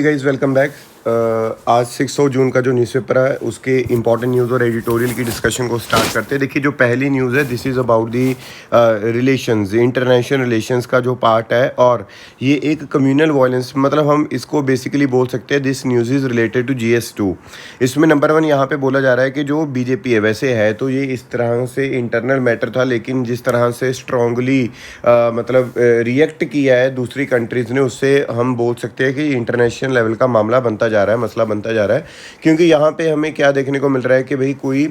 Guys welcome back. आज 6 जून का जो न्यूज़पेपर है उसके इंपॉर्टेंट न्यूज़ और एडिटोरियल की डिस्कशन को स्टार्ट करते हैं। देखिए, जो पहली न्यूज़ है this is about the relations, international relations का जो पार्ट है, और ये एक कम्युनल वायलेंस, मतलब हम इसको बेसिकली बोल सकते हैं this news is related to GS2। इसमें नंबर 1 यहाँ पे बोला जा रहा है कि जो बीजेपी है वैसे है तो ये इस तरह से इंटरनल मैटर था, लेकिन जिस तरह से स्ट्रांगली मतलब रिएक्ट किया है दूसरी कंट्रीज़ ने, उससे हम बोल सकते हैं कि इंटरनेशनल लेवल का मामला बनता जा रहा है, मसला बनता जा रहा है। क्योंकि यहाँ पे हमें क्या देखने को मिल रहा है कि भाई कोई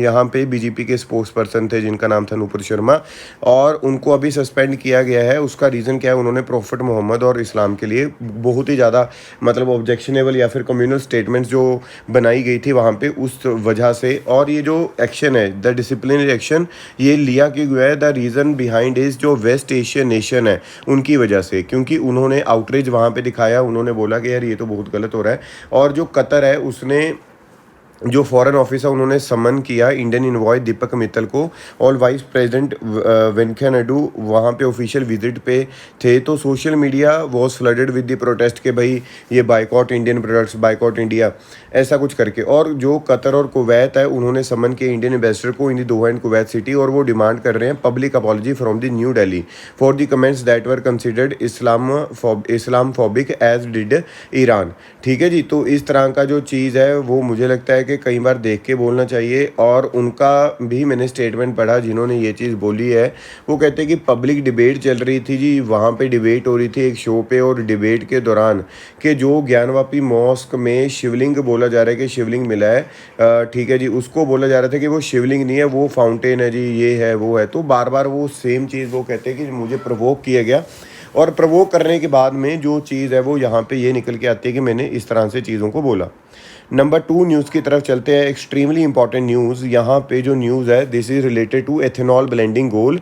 यहाँ पे बीजेपी के स्पोक्स पर्सन थे जिनका नाम था नूपुर शर्मा, और उनको अभी सस्पेंड किया गया है। उसका रीज़न क्या है? उन्होंने प्रॉफिट मोहम्मद और इस्लाम के लिए बहुत ही ज़्यादा मतलब ऑब्जेक्शनेबल या फिर कम्युनल स्टेटमेंट्स जो बनाई गई थी वहाँ पे, उस वजह से। और ये जो एक्शन है, द डिसिप्लिनरी एक्शन, ये लिया क्यों गया है? द रीज़न बिहाइंड इज जो वेस्ट एशियन नेशन है उनकी वजह से, क्योंकि उन्होंने आउटरीच वहाँ पे दिखाया। उन्होंने बोला कि यार ये तो बहुत गलत हो रहा है। और जो कतर है उसने जो फॉरेन ऑफिसर उन्होंने समन किया इंडियन इनवॉय दीपक मित्तल को, और वाइस प्रेसिडेंट वेंकैया नायडू वहाँ पे ऑफिशियल विजिट पे थे। तो social media was flooded with the protest के भाई ये boycott Indian products, boycott India, ऐसा कुछ करके। और जो कतर और कुवैत है उन्होंने समन किया इंडियन एम्बेसडर को in the Doha and Kuwait city, और वो डिमांड कर रहे हैं public apology from the New Delhi for the comments that were considered Islamophobic as did Iran. ठीक है जी। तो इस तरह का जो चीज़ है वो मुझे लगता है कि कई बार देख के बोलना चाहिए। और उनका भी मैंने स्टेटमेंट पढ़ा जिन्होंने ये चीज़ बोली है। वो कहते हैं कि पब्लिक डिबेट चल रही थी जी, वहाँ पे डिबेट हो रही थी एक शो पे, और डिबेट के दौरान कि जो ज्ञानवापी मॉस्क में शिवलिंग बोला जा रहा है कि शिवलिंग मिला है, ठीक है जी, उसको बोला जा रहा था कि वो शिवलिंग नहीं है, वो फाउंटेन है जी, ये है वो है। तो बार बार वो सेम चीज़ वो कहते हैं कि मुझे प्रोवोक किया गया, और प्रोवोक करने के बाद में जो चीज़ है वो यहाँ पे ये निकल के आती है कि मैंने इस तरह से चीज़ों को बोला। नंबर 2 न्यूज़ की तरफ चलते हैं। एक्सट्रीमली इंपॉर्टेंट न्यूज़ यहाँ पे जो न्यूज़ है this is related to ethanol blending goal.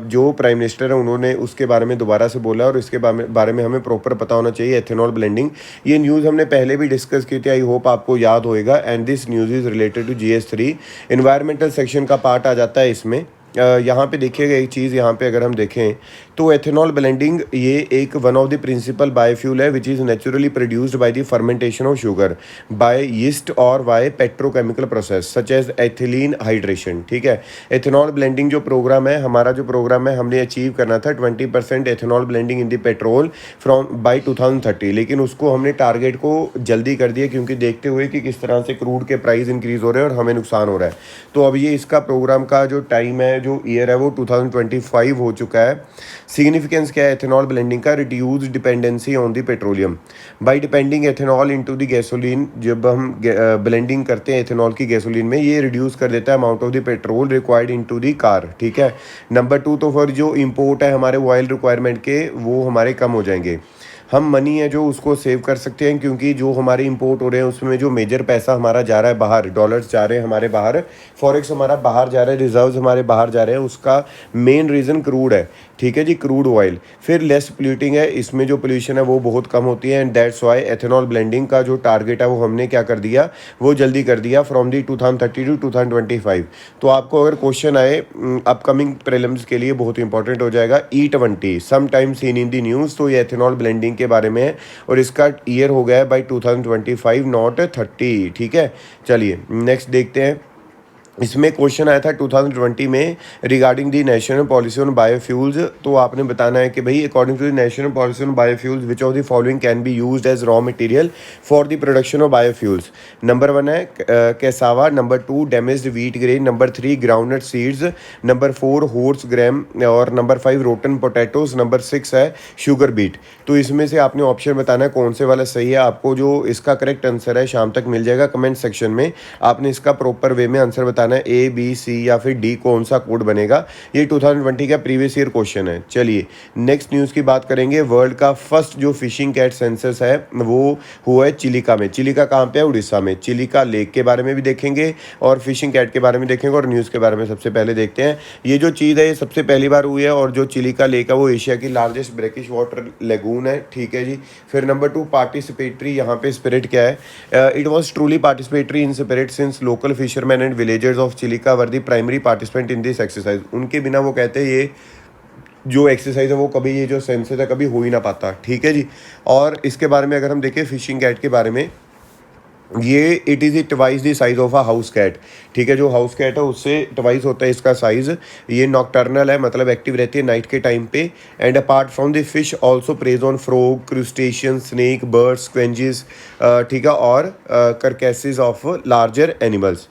जो प्राइम मिनिस्टर है उन्होंने उसके बारे में दोबारा से बोला, और इसके बारे में हमें प्रॉपर पता होना चाहिए एथेनॉल ब्लेंडिंग। ये न्यूज़ हमने पहले भी डिस्कस की थी, आई होप आपको याद होएगा। And this news is related to GS3। Environmental section का पार्ट आ जाता है इसमें। यहाँ पे देखिएगा एक चीज़, यहाँ पे अगर हम देखें तो एथेनॉल ब्लेंडिंग ये एक one of the principal biofuel है which is naturally produced by the fermentation of sugar by yeast और by petrochemical process such as ethylene hydration. ठीक है। एथेनॉल ब्लेंडिंग जो प्रोग्राम है, हमारा जो प्रोग्राम है, हमने अचीव करना था 20% ethanol blending in the petrol from by 2030, लेकिन उसको हमने टारगेट को जल्दी कर दिया क्योंकि देखते हुए कि किस तरह से क्रूड के प्राइस इंक्रीज़ हो रहे हैं और हमें नुकसान हो रहा है। तो अब ये इसका प्रोग्राम का जो टाइम है, जो ईयर है, वो 2025 हो चुका है। सिग्निफिकेंस क्या है एथेनॉल ब्लेंडिंग का? Reduce dependency on the petroleum by depending ethanol into the gasoline. जब हम ब्लेंडिंग करते हैं एथेनॉल की गैसोलीन में, ये रिड्यूस कर देता है amount of the petrol required into the car. ठीक है। नंबर 2, तो फिर जो इंपोर्ट है हमारे ऑयल रिक्वायरमेंट के, वो हमारे कम हो जाएंगे। हम मनी है जो उसको सेव कर सकते हैं, क्योंकि जो हमारे इंपोर्ट हो रहे हैं उसमें जो मेजर पैसा हमारा जा रहा है बाहर, डॉलर्स जा रहे हैं हमारे बाहर, फॉरेक्स हमारा बाहर जा रहा है, रिजर्व्स हमारे बाहर जा रहे हैं, उसका मेन रीज़न क्रूड है। ठीक है जी, क्रूड ऑयल। फिर लेस पोल्यूटिंग है, इसमें जो पोल्यूशन है वो बहुत कम होती है। And that's why ethanol blending का जो टारगेट है वो हमने क्या कर दिया, वो जल्दी कर दिया फ्रॉम दी 2030 टू 2025। तो आपको अगर क्वेश्चन आए अपकमिंग प्रीलिम्स के लिए, बहुत इंपॉर्टेंट हो जाएगा E20 some time seen in the news. तो ये एथेनॉल ब्लेंडिंग के बारे में है, और इसका ईयर हो गया है बाई 2025 नॉट 30। ठीक है। चलिए नेक्स्ट देखते हैं। इसमें क्वेश्चन आया था 2020 में regarding the national policy on biofuels. तो आपने बताना है कि भाई according to the national policy on biofuels which of the following can be used as raw material for the production of biofuels. Number 1 है cassava, number 2 damaged wheat grain, number 3 groundnut seeds, number 4 horse gram, और number 5 rotten potatoes, number 6 है sugar beet. तो इसमें से आपने option बताना है कौन से वाला सही है। आपको जो इसका करेक्ट आंसर है शाम तक मिल जाएगा कमेंट सेक्शन में। आपने इसका प्रॉपर वे में आंसर बताना है, A, B, C या फिर D कौन सा कोड बनेगा। ये 2020 का प्रीवियस ईयर क्वेश्चन है। चलिए नेक्स्ट न्यूज़ की बात करेंगे। वर्ल्ड का फर्स्ट जो फिशिंग कैट सेंसस है वो हुआ है चिलिका में। चिलिका कहाँ पे है? उड़ीसा में। चिलिका लेक के बारे में भी देखेंगे और फिशिंग कैट के बारे में देखेंगे, और न्यूज़ के बारे में सबसे पहले देखते हैं। ये जो चीज़ है ये सबसे पहली बार हुई है, और जो चिलिका लेक है वो एशिया की लार्जेस्ट ब्रेकिश वाटर लेगून है। ठीक है जी। फिर नंबर 2 पार्टिसिपेटरी, यहाँ पे स्पिरिट क्या है? It was truly participatory in spirit since local fisherman and villagers of Chilika were the primary participant in this exercise. उनके बिना वो कहते हैं ये जो एक्सरसाइज है वो कभी, ये जो सेंसेस है कभी हो ही ना पाता, ठीक है जी। और इसके बारे में अगर हम देखें फिशिंग कैट के बारे में, ये it is twice the size of a house cat, ठीक है। जो हाउस कैट है उससे ट्वाइस होता है इसका साइज़। ये नॉकटर्नल है, मतलब एक्टिव रहती है नाइट के टाइम पे। And apart from the fish also preys on frog, crustacean, snake, birds, scavengers, ठीक है, और करकैसेस ऑफ लार्जर एनिमल्स।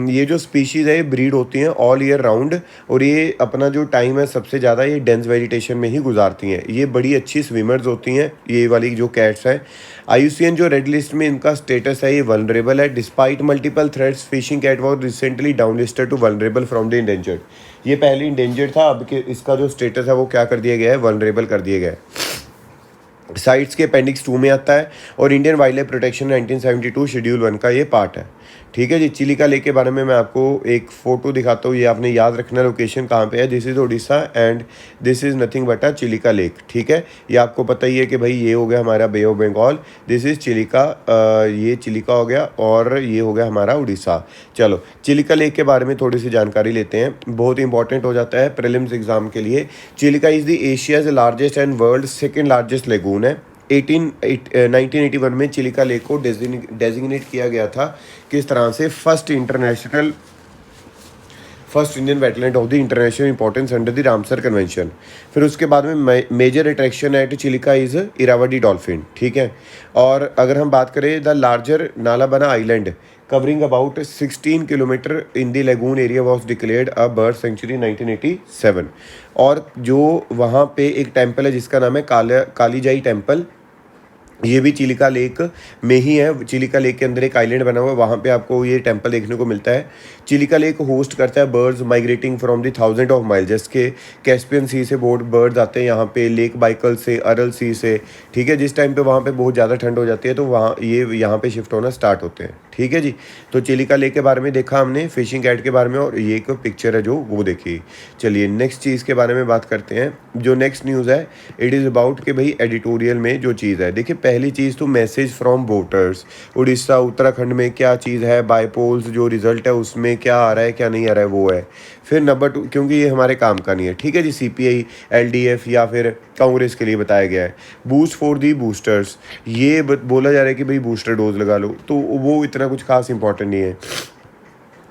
ये जो स्पीशीज़ है ये ब्रीड होती हैं ऑल ईयर राउंड, और ये अपना जो टाइम है सबसे ज़्यादा ये डेंस वेजिटेशन में ही गुजारती हैं। ये बड़ी अच्छी स्विमर्स होती हैं ये वाली जो कैट्स हैं। IUCN जो रेड लिस्ट में इनका स्टेटस है ये वल्नरेबल है। Despite multiple threats, fishing cat was recently down listed to vulnerable from the endangered. ये पहले इंडेंजर्ड था, अब के इसका जो स्टेटस है वो क्या कर दिया गया है, वल्नरेबल कर दिया गया है। साइट्स के अपेंडिक्स 2 में आता है, और Indian wild life protection 1972 schedule 1 का ये पार्ट है, ठीक है जी। चिलिका लेक के बारे में मैं आपको एक फ़ोटो दिखाता हूँ, ये आपने याद रखना लोकेशन कहाँ पे है। This is Orissa and this is nothing but a Chilika lake, ठीक है। ये आपको पता ही है कि भाई ये हो गया हमारा bay of Bengal, this is Chilika, ये चिलिका हो गया, और ये हो गया हमारा उड़ीसा। चलो चिलिका लेक के बारे में थोड़ी सी जानकारी लेते हैं, बहुत इंपॉर्टेंट हो जाता है प्रीलिम्स एग्जाम के लिए। Chilika is the Asia's largest and world second largest lagoon है। 1981 में चिलिका लेक को डेजिग्नेट किया गया था किस तरह से, first Indian wetland of the international importance under the Ramsar convention. फिर उसके बाद में major attraction at Chilika is Irrawaddy dolphin, ठीक है। और अगर हम बात करें the larger Nalabana island covering about 16 kilometre in the lagoon area was declared a bird sanctuary 1987। और जो वहाँ पे एक टेम्पल है जिसका नाम है कालीजाई टेम्पल, ये भी चिलिका लेक में ही है। चिलिका लेक के अंदर एक आइलैंड बना हुआ है, वहाँ पे आपको ये टेंपल देखने को मिलता है। चिलिका लेक होस्ट करता है birds migrating from the thousand of mile, जैसे कि कैस्पियन सी से बर्ड्स आते हैं यहाँ पे, लेक बाइकल से, अरल सी से, ठीक है। जिस टाइम पे वहाँ पे बहुत ज़्यादा ठंड हो जाती है तो वहाँ ये यहाँ पे शिफ्ट होना स्टार्ट होते हैं, ठीक है जी। तो चिलिका लेक के बारे में देखा हमने, फिशिंग कैट के बारे में, और ये एक पिक्चर है जो वो देखी। चलिए नेक्स्ट चीज़ के बारे में बात करते हैं। जो नेक्स्ट न्यूज़ है इट इज़ अबाउट कि भाई एडिटोरियल में जो चीज़ है, देखिए पहली चीज़ तो message from voters. Orissa Uttarakhand में क्या चीज़ है, बाईपोल्स जो रिजल्ट है उसमें क्या आ रहा है क्या नहीं आ रहा है वो है। फिर नंबर 2, क्योंकि ये हमारे काम का नहीं है, ठीक है जी, CPI LDF या फिर कांग्रेस के लिए बताया गया है। बूस्ट फॉर दी बूस्टर्स, ये बोला जा रहा है कि भाई बूस्टर डोज लगा लो, तो वो इतना कुछ खास इंपॉर्टेंट नहीं है।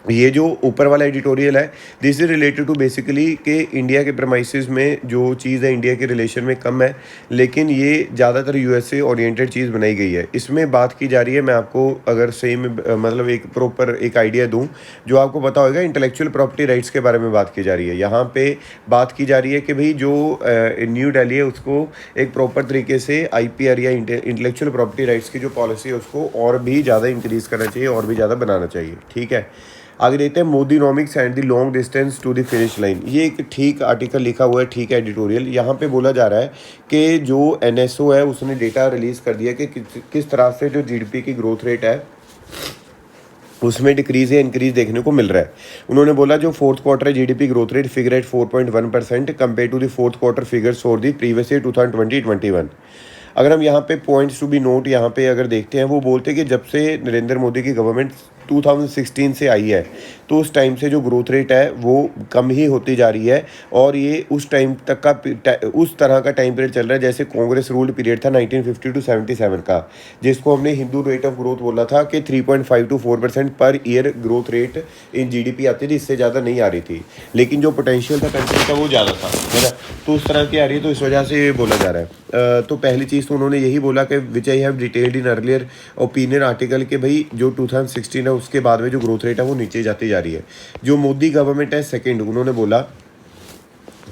ये जो ऊपर वाला एडिटोरियल है this is related to basically कि इंडिया के प्रमाइसिस में जो चीज़ है इंडिया के रिलेशन में कम है, लेकिन ये ज़्यादातर USA ओरिएंटेड चीज़ बनाई गई है। इसमें बात की जा रही है, मैं आपको अगर सेम मतलब एक प्रॉपर एक आइडिया दूं, जो आपको पता होगा इंटेलेक्चुअल प्रॉपर्टी राइट्स के बारे में बात की जा रही है। यहाँ पे बात की जा रही है कि भाई जो न्यू दिल्ली है उसको एक प्रॉपर तरीके से IPR या इंटेलेक्चुअल प्रॉपर्टी राइट्स की जो पॉलिसी है उसको और भी ज़्यादा इंक्रीज़ करना चाहिए और भी ज़्यादा बनाना चाहिए, ठीक है। आगे देखते हैं Modinomics and the long distance to the finish line. ये एक ठीक आर्टिकल लिखा हुआ है, ठीक है एडिटोरियल। यहाँ पे बोला जा रहा है कि जो NSO है उसने डेटा रिलीज़ कर दिया कि किस तरह से जो GDP की ग्रोथ रेट है उसमें डिक्रीज या इंक्रीज देखने को मिल रहा है। उन्होंने बोला जो फोर्थ क्वार्टर है GDP growth rate figure at 4.1% compare to the fourth quarter figures for the previous year 2020-21। अगर हम यहाँ पे पॉइंट्स टू बी नोट यहाँ पे अगर देखते हैं, वो बोलते हैं कि जब से नरेंद्र मोदी की गवर्नमेंट 2016 से आई है तो उस टाइम से जो ग्रोथ रेट है वो कम ही होती जा रही है, और ये उस टाइम तक का उस तरह का टाइम पीरियड चल रहा है जैसे कांग्रेस रूल्ड पीरियड था 1950 टू 77 का, जिसको हमने हिंदू रेट ऑफ ग्रोथ बोला था कि 3.5 to 4% per year growth rate in GDP आती थी, इससे ज़्यादा नहीं आ रही थी, लेकिन जो पोटेंशियल था कंट्री का वो ज़्यादा था, है ना। तो उस तरह की आ रही है, तो इस वजह से ये बोला जा रहा है। तो पहली चीज़ तो उन्होंने यही बोला कि which I have detailed in earlier opinion article कि भाई जो 2016 है उसके बाद में जो ग्रोथ रेट है वो नीचे जाती जा रही है। जो मोदी गवर्नमेंट है सेकंड, उन्होंने बोला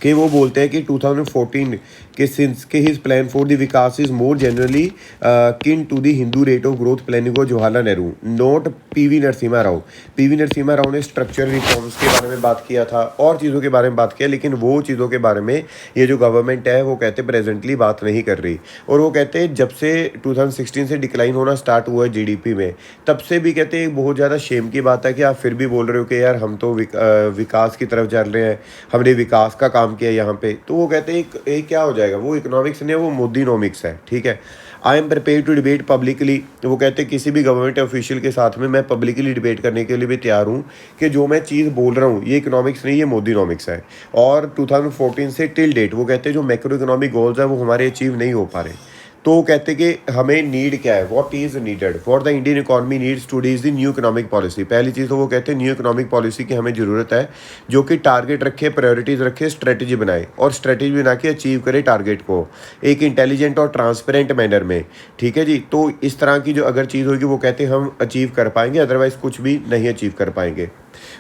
कि वो बोलते हैं कि 2014 के सिंस के his plan for the vikas is more generally kin to the Hindu rate of growth planning of Jawaharlal Nehru, not PV Narasimha Rao. PV Narasimha Rao ने स्ट्रक्चरल रिफॉर्म्स के बारे में बात किया था और चीज़ों के बारे में बात किया, लेकिन वो चीज़ों के बारे में ये जो गवर्नमेंट है वो कहते प्रेजेंटली बात नहीं कर रही। और वो कहते हैं जब से 2016 से डिक्लाइन होना स्टार्ट हुआ है GDP में, तब से भी कहते हैं बहुत ज़्यादा शेम की बात है कि आप फिर भी बोल रहे हो कि यार हम तो विकास की तरफ चल रहे हैं, हमने विकास का काम किया यहाँ पे। तो वो कहते हैं एक क्या हो जाएगा, वो इकोनॉमिक्स नहीं है, वो मोदीनॉमिक्स है, ठीक है। I am prepare to debate publicly, वो कहते हैं किसी भी गवर्नमेंट ऑफिशियल के साथ में मैं पब्लिकली डिबेट करने के लिए भी तैयार हूँ कि जो मैं चीज़ बोल रहा हूँ ये इकोनॉमिक्स नहीं, ये मोदीनॉमिक्स है। और 2014 से टिल डेट वो कहते हैं जो मैक्रो इकोनॉमिक गोल्स है वो हमारे अचीव नहीं हो पा रहे। तो वो कहते हैं कि हमें नीड क्या है, what is needed for the Indian economy needs today is the new economic policy. पहली चीज़ तो वो कहते हैं न्यू इकोनॉमिक पॉलिसी की हमें ज़रूरत है जो कि टारगेट रखे, प्रायोरिटीज़ रखे, स्ट्रेटजी बनाए और स्ट्रेटजी बना के अचीव करे टारगेट को एक इंटेलिजेंट और ट्रांसपेरेंट मैनर में। ठीक है जी, तो इस तरह की जो अगर चीज़ होगी वो कहते हैं हम अचीव कर पाएंगे, अदरवाइज़ कुछ भी नहीं अचीव कर पाएंगे।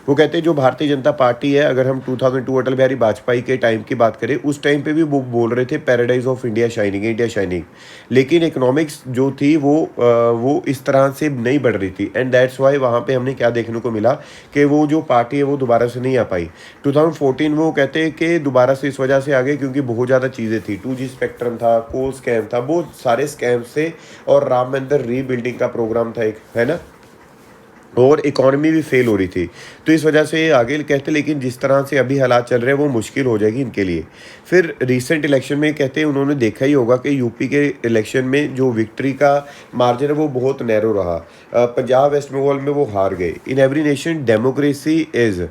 वो कहते हैं जो भारतीय जनता पार्टी है, अगर हम 2002 अटल बिहारी वाजपेयी के टाइम की बात करें, उस टाइम पे भी वो बोल रहे थे paradise of India shining, India shining, लेकिन इकोनॉमिक्स जो थी वो इस तरह से नहीं बढ़ रही थी। एंड दैट्स वाई वहाँ पे हमने क्या देखने को मिला कि वो जो पार्टी है वो दोबारा से नहीं आ पाई। 2014 में वो कहते हैं कि दोबारा से इस वजह से आ गए क्योंकि बहुत ज़्यादा चीज़ें थी, 2G स्पेक्ट्रम था, कोल स्कैम था, बहुत सारे स्कैम थे और राम मंदिर रीबिल्डिंग का प्रोग्राम था एक, है ना, और इकॉनमी भी फेल हो रही थी। तो इस वजह से आगे कहते, लेकिन जिस तरह से अभी हालात चल रहे हैं वो मुश्किल हो जाएगी इनके लिए। फिर रिसेंट इलेक्शन में कहते हैं उन्होंने देखा ही होगा कि यूपी के इलेक्शन में जो विक्ट्री का मार्जिन है वो बहुत नैरो रहा। पंजाब वेस्ट बंगाल में वो हार गए। In every nation democracy is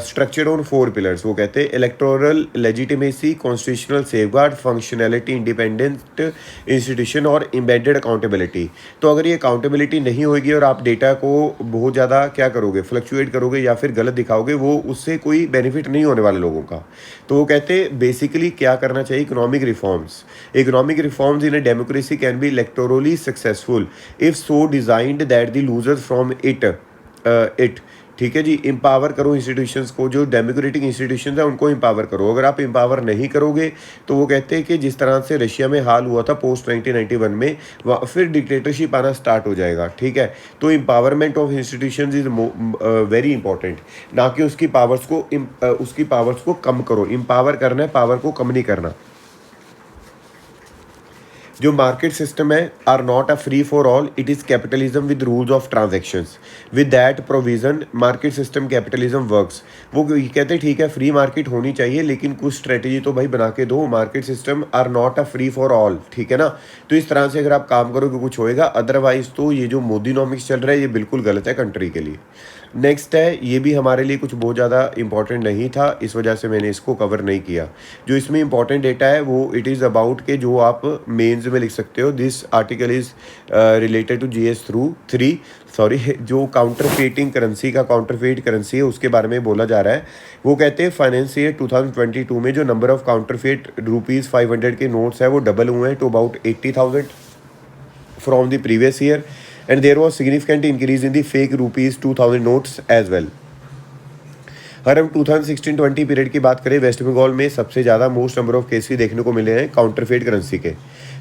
structured on 4 pillars. वो कहते हैं electoral legitimacy, constitutional safeguard, functionality, independent institution और एम्बेडेड अकाउंटेबिलिटी। तो अगर ये अकाउंटेबिलिटी नहीं होगी और आप डेटा को बहुत ज़्यादा क्या करोगे, फ्लक्चुएट करोगे या फिर गलत दिखाओगे, वो उससे कोई बेनिफिट नहीं होने वाले लोगों का। तो वो कहते हैं बेसिकली क्या करना चाहिए, economic reforms in a democracy can be electorally successful if so designed that the losers from it. ठीक है जी, एम्पावर करो इंस्टीट्यूशंस को, जो डेमोक्रेटिक इंस्टीट्यूशंस हैं उनको एम्पावर करो। अगर आप एम्पावर नहीं करोगे तो वो कहते हैं कि जिस तरह से रशिया में हाल हुआ था पोस्ट 1991 में, फिर डिक्टेटरशिप आना स्टार्ट हो जाएगा। ठीक है, तो empowerment of institutions is very important, ना कि उसकी पावर्स को कम करो। एम्पावर करना है, पावर को कम नहीं करना। जो मार्केट सिस्टम है are not a free for all, it is capitalism with rules of transactions. With that provision market system capitalism works. वो कहते हैं ठीक है फ्री मार्केट होनी चाहिए लेकिन कुछ स्ट्रेटजी तो भाई बना के दो। Market system are not a free for all, ठीक है ना। तो इस तरह से अगर आप काम करोगे कुछ होएगा, अदरवाइज तो ये जो मोदीनॉमिक्स चल रहा है ये बिल्कुल गलत है कंट्री के लिए। नेक्स्ट है, ये भी हमारे लिए कुछ बहुत ज़्यादा इंपॉर्टेंट नहीं था, इस वजह से मैंने इसको कवर नहीं किया। जो इसमें इंपॉर्टेंट डेटा है वो इट इज़ अबाउट के जो आप मेंस में लिख सकते हो। This article is related to GS through 3 sorry जो काउंटरफेटिंग करेंसी का काउंटरफेट करेंसी है उसके बारे में बोला जा रहा है। वो कहते हैं फाइनेंस ईयर 2022 में जो नंबर ऑफ काउंटरफेट ₹500 के नोट्स है वो डबल हुए हैं to about 80,000 from the previous year, and there was significant increase in the fake ₹2000 notes as well। अगर हम 2016-20 पीरियड की बात करें, वेस्ट बंगाल में सबसे ज़्यादा मोस्ट नंबर ऑफ केसेस देखने को मिले हैं काउंटरफेट करेंसी के।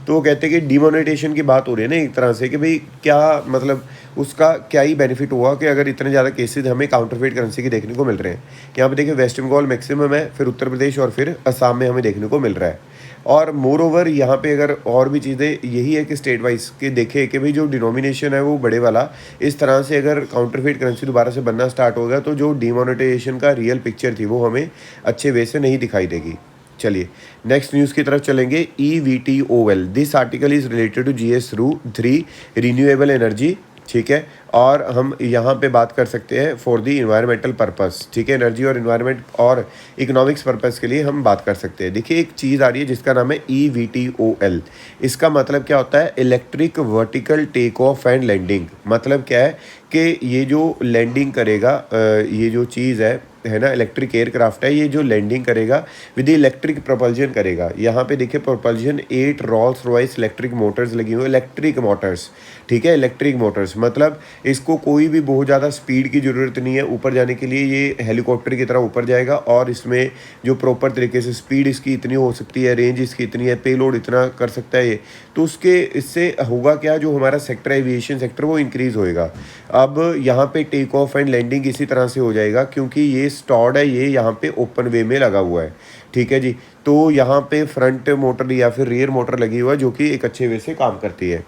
तो वो कहते हैं कि डिमोनेटाइजेशन की बात हो रही है ना एक तरह से, कि भाई क्या मतलब उसका क्या ही बेनिफिट हुआ कि अगर इतने ज़्यादा केसेस हमें काउंटरफेट करेंसी के देखने को मिल रहे हैं। यहाँ पे देखिए वेस्ट बंगाल मैक्सिमम है, फिर उत्तर प्रदेश और फिर असम में हमें देखने को मिल रहा है। और मोर ओवर यहाँ पे अगर और भी चीज़ें यही है कि स्टेट वाइज के देखें कि भाई जो डिनोमिनेशन है वो बड़े वाला, इस तरह से अगर काउंटरफेट करेंसी दोबारा से बनना स्टार्ट होगा तो जो डिमोनेटाइजेशन का रियल पिक्चर थी वो हमें अच्छे वे से नहीं दिखाई देगी। चलिए नेक्स्ट न्यूज़ की तरफ चलेंगे। EVTOL, this article is related to GS through 3 renewable energy. ठीक है, और हम यहाँ पे बात कर सकते हैं फॉर द इन्वायरमेंटल पर्पस। ठीक है, एनर्जी और इन्वायरमेंट और इकोनॉमिक्स पर्पस के लिए हम बात कर सकते हैं। देखिए एक चीज़ आ रही है जिसका नाम है EVTOL। इसका मतलब क्या होता है, electric vertical take off and landing. मतलब क्या है कि ये जो लैंडिंग करेगा, ये जो चीज़ है ना, इलेक्ट्रिक एयरक्राफ्ट है, ये जो लैंडिंग करेगा विद इलेक्ट्रिक प्रोपल्जन करेगा। यहाँ पे देखिए propulsion 8 Rolls Royce electric Motors लगी हुई, इलेक्ट्रिक मोटर्स। ठीक है, इलेक्ट्रिक मोटर्स मतलब इसको कोई भी बहुत ज़्यादा स्पीड की ज़रूरत नहीं है ऊपर जाने के लिए, ये हेलीकॉप्टर की तरह ऊपर जाएगा और इसमें जो प्रॉपर तरीके से स्पीड इसकी इतनी हो सकती है, रेंज इसकी इतनी है, पेलोड इतना कर सकता है ये। तो उसके इससे होगा क्या, जो हमारा सेक्टर एविएशन सेक्टर वो इंक्रीज़ होएगा। अब यहाँ पे टेक ऑफ एंड लैंडिंग इसी तरह से हो जाएगा क्योंकि ये स्टॉर्ड है, ये यहाँ पे ओपन वे में लगा हुआ है। ठीक है जी, तो यहाँ पे फ्रंट मोटर या फिर रियर मोटर लगी हुआ है जो कि एक अच्छे वे से काम करती है।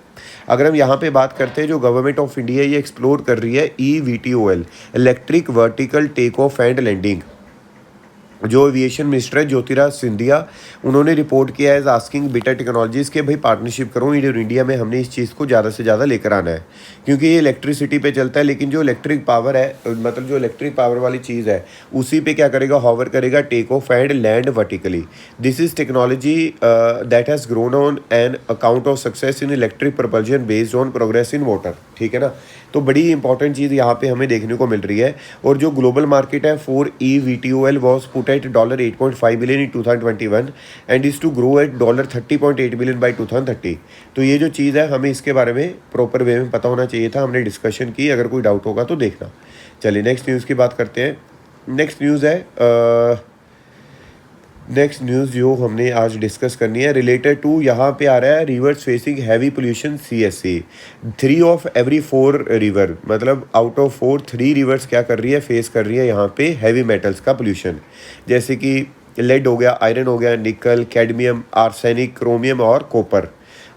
अगर हम यहाँ पे बात करते हैं, जो गवर्नमेंट ऑफ इंडिया ये एक्सप्लोर कर रही है EVTOL, electric vertical take off and landing. जो एविएशन मिनिस्टर है ज्योतिराज सिंधिया, उन्होंने रिपोर्ट किया है एज आस्किंग बिटर टेक्नोलॉजीज़ के भाई पार्टनरशिप करो इंडिया में, हमने इस चीज़ को ज़्यादा से ज़्यादा लेकर आना है, क्योंकि ये इलेक्ट्रिसिटी पे चलता है, लेकिन जो इलेक्ट्रिक पावर है, मतलब जो इलेक्ट्रिक पावर वाली चीज़ है उसी पे क्या करेगा, हॉवर करेगा, take off and land vertically. This is technology that has grown on an account of success in electric propulsion based on progress in water. ठीक है ना, तो बड़ी इंपॉर्टेंट चीज़ यहाँ पे हमें देखने को मिल रही है। और जो ग्लोबल मार्केट है for EVTOL was put at $8.5 billion in 2021 and is to grow at $30.8 billion by 2030। तो ये जो चीज़ है हमें इसके बारे में प्रॉपर वे में पता होना चाहिए था, हमने डिस्कशन की, अगर कोई डाउट होगा तो देखना। चलिए नेक्स्ट न्यूज़ की बात करते हैं। नेक्स्ट न्यूज़ है नेक्स्ट न्यूज़ जो हमने आज डिस्कस करनी है रिलेटेड टू, यहाँ पे आ रहा है reverse facing heavy pollution CSC। 3 of every 4 river, मतलब आउट ऑफ 4 3 रिवर्स क्या कर रही है, फेस कर रही है यहाँ पे हैवी मेटल्स का पोल्यूशन, जैसे कि लेड हो गया, आयरन हो गया, निकल, कैडमियम, आर्सेनिक, क्रोमियम और कॉपर।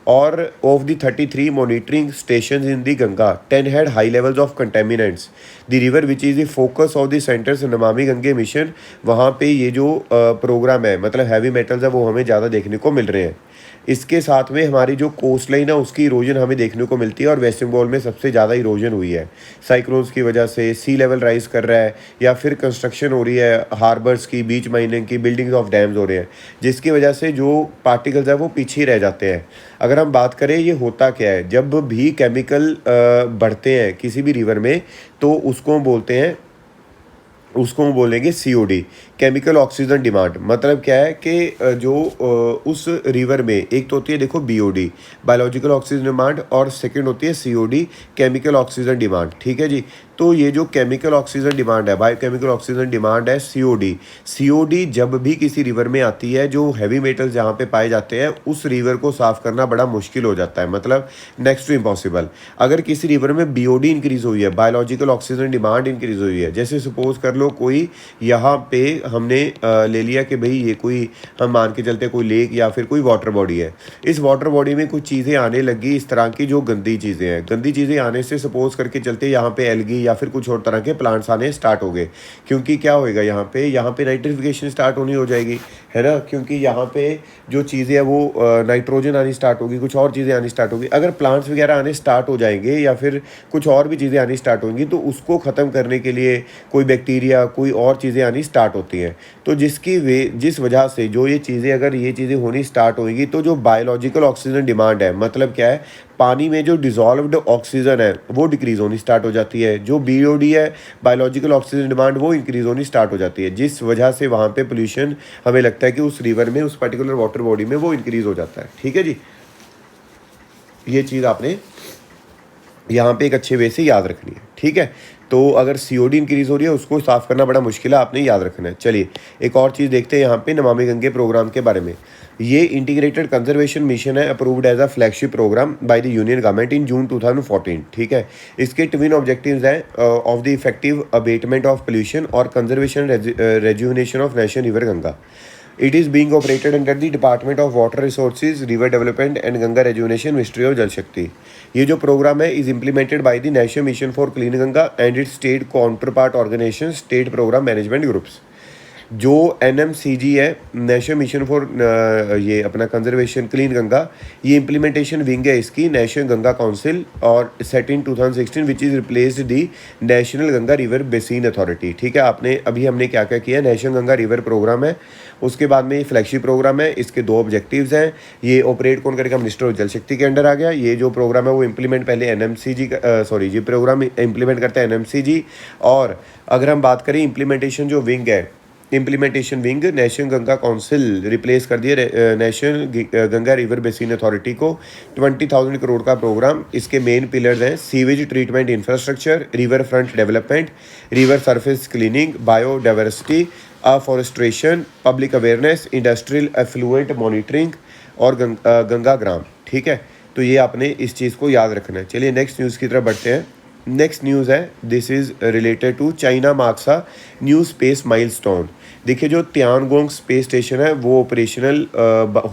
और of the 33 monitoring stations in the Ganga, 10 had high levels of contaminants. The river which is the focus of the center's Namami Gange mission, वहाँ पे ये जो प्रोग्राम है, मतलब हैवी मेटल्स है, वो हमें ज़्यादा देखने को मिल रहे हैं। इसके साथ में हमारी जो कोस्ट लाइन है उसकी इरोजन हमें देखने को मिलती है, और वेस्ट बंगाल में सबसे ज़्यादा इरोजन हुई है साइक्लोन्स की वजह से, सी लेवल राइज कर रहा है, या फिर कंस्ट्रक्शन हो रही है हार्बर्स की, बीच माइनिंग की, बिल्डिंग्स ऑफ डैम्स हो रहे हैं, जिसकी वजह से जो पार्टिकल्स है वो पीछे रह जाते हैं। अगर हम बात करें ये होता क्या है, जब भी केमिकल बढ़ते हैं किसी भी रिवर में तो उसको बोलते हैं, उसको हम बोलेंगे COD, केमिकल ऑक्सीजन डिमांड। मतलब क्या है कि जो उस रिवर में एक तो होती है देखो BOD, बायोलॉजिकल ऑक्सीजन डिमांड, और सेकंड होती है COD, केमिकल ऑक्सीजन डिमांड। ठीक है जी, तो ये जो केमिकल ऑक्सीजन डिमांड है, बायोकेमिकल ऑक्सीजन डिमांड है COD जब भी किसी रिवर में आती है, जो हैवी मेटल्स जहाँ पे पाए जाते हैं उस रिवर को साफ़ करना बड़ा मुश्किल हो जाता है, मतलब नेक्स्ट टू इम्पॉसिबल। अगर किसी रिवर में BOD इंक्रीज़ हुई है, बायोलॉजिकल ऑक्सीजन डिमांड इंक्रीज़ हुई है, जैसे सपोज कर लो कोई यहाँ पे हमने ले लिया कि भाई ये कोई, हम मान के चलते कोई लेक या फिर कोई वाटर बॉडी है, इस वाटर बॉडी में कुछ चीज़ें आने लगी इस तरह की जो गंदी चीज़ें हैं, गंदी चीज़ें आने से सपोज करके चलते यहाँ पे एल्गी या फिर कुछ और तरह के प्लांट्स आने स्टार्ट हो गए, क्योंकि क्या होएगा यहाँ पे नाइट्रिफिकेशन स्टार्ट होनी हो जाएगी, है ना, क्योंकि यहाँ पे जो चीज़ें हैं वो नाइट्रोजन आनी स्टार्ट होगी, कुछ और चीज़ें आनी स्टार्ट होगी। अगर प्लांट्स वगैरह आने स्टार्ट हो जाएंगे या फिर कुछ और भी चीज़ें आनी स्टार्ट होंगी तो उसको ख़त्म करने के लिए कोई बैक्टीरिया, कोई और चीज़ें आनी स्टार्ट होती हैं। तो जिस वजह से जो ये चीज़ें, अगर ये चीज़ें होनी स्टार्ट होंगी तो जो बायोलॉजिकल ऑक्सीजन डिमांड है, मतलब क्या है, पानी में जो डिज़ोल्व्ड ऑक्सीजन है वो डिक्रीज़ होनी स्टार्ट हो जाती है, जो BOD है, बायोलॉजिकल ऑक्सीजन डिमांड, वो इंक्रीज़ होनी स्टार्ट हो जाती है, जिस वजह से वहाँ पे पोल्यूशन हमें लगता है कि उस रिवर में, उस पर्टिकुलर वाटर बॉडी में वो इंक्रीज़ हो जाता है। ठीक है जी, ये चीज़ आपने यहाँ पे एक अच्छे वे से याद रखनी है। ठीक है, तो अगर COD इंक्रीज़ हो रही है उसको साफ़ करना बड़ा मुश्किल है, आपने याद रखना है। चलिए एक और चीज़ देखते हैं यहाँ पे नमामि गंगे प्रोग्राम के बारे में। ये इंटीग्रेटेड कंजर्वेशन मिशन है, approved as a flagship programme by the union government in June 2014। ठीक है, इसके ट्विन ऑब्जेक्टिव्स हैं of the effective abatement of pollution और conservation rejuvenation of national river Ganga. It is being operated under the Department of Water Resources, River Development and Ganga Rejuvenation, Ministry of Jal Shakti. ये जो programme है is implemented by the national mission for clean Ganga and its state counterpart organisation, state programme management groups. जो NMCG है, national mission for ये अपना conservation clean Ganga, ये implementation wing है इसकी नेशनल गंगा काउंसिल, और set in 2016 which is replaced the national Ganga river basin authority. ठीक है, हमने क्या क्या किया, नेशनल गंगा रिवर प्रोग्राम है, उसके बाद में ये फ्लैगशिप प्रोग्राम है, इसके 2 ऑब्जेक्टिव्स हैं। ये ऑपरेट कौन करेगा, मिनिस्टर ऑफ जल शक्ति के अंडर आ गया। ये जो प्रोग्राम है वो इम्प्लीमेंट पहले NMCG ये प्रोग्राम इम्प्लीमेंट करता है NMCG। और अगर हम बात करें इम्प्लीमेंटेशन जो विंग है, implementation wing national Ganga council replace कर दिए national Ganga river basin authority को। 20,000 करोड़ का प्रोग्राम, इसके मेन पिलर्स हैं sewage treatment infrastructure, river front development, river surface cleaning, biodiversity, afforestation, public awareness, industrial effluent monitoring और गंगा ग्राम। ठीक है, तो ये आपने इस चीज़ को याद रखना है। चलिए नेक्स्ट न्यूज़ की तरफ बढ़ते हैं। नेक्स्ट न्यूज़ है, this is related to China marks a new space milestone. देखिए जो तियानगोंग स्पेस स्टेशन है वो ऑपरेशनल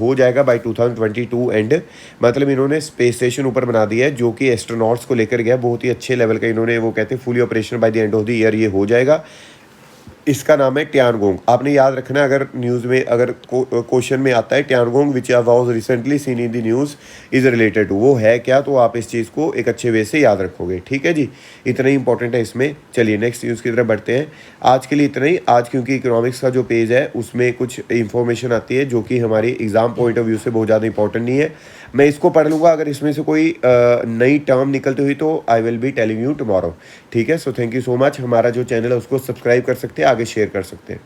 हो जाएगा बाय 2022 एंड, मतलब इन्होंने स्पेस स्टेशन ऊपर बना दिया है जो कि एस्ट्रोनॉट्स को लेकर गया, बहुत ही अच्छे लेवल का इन्होंने, वो कहते हैं fully operational by the end of the year ये हो जाएगा। इसका नाम है ट्यानगोंग। आपने याद रखना है, अगर न्यूज़ में अगर क्वेश्चन में आता है Tiangong which was recently seen in the news is related to, वो है क्या, तो आप इस चीज़ को एक अच्छे वे से याद रखोगे। ठीक है जी, इतना ही इंपॉर्टेंट है इसमें। चलिए नेक्स्ट न्यूज़ की तरफ बढ़ते हैं। आज के लिए इतना ही। आज क्योंकि इकोनॉमिक्स का जो पेज है उसमें कुछ इंफॉर्मेशन आती है जो कि हमारी एग्ज़ाम पॉइंट ऑफ व्यू से बहुत ज़्यादा इंपॉर्टेंट नहीं है। मैं इसको पढ़ लूँगा, अगर इसमें से कोई नई टर्म निकलती हुई तो I will be telling you tomorrow. ठीक है, so thank you so much. हमारा जो चैनल है उसको सब्सक्राइब कर सकते हैं, आगे शेयर कर सकते हैं।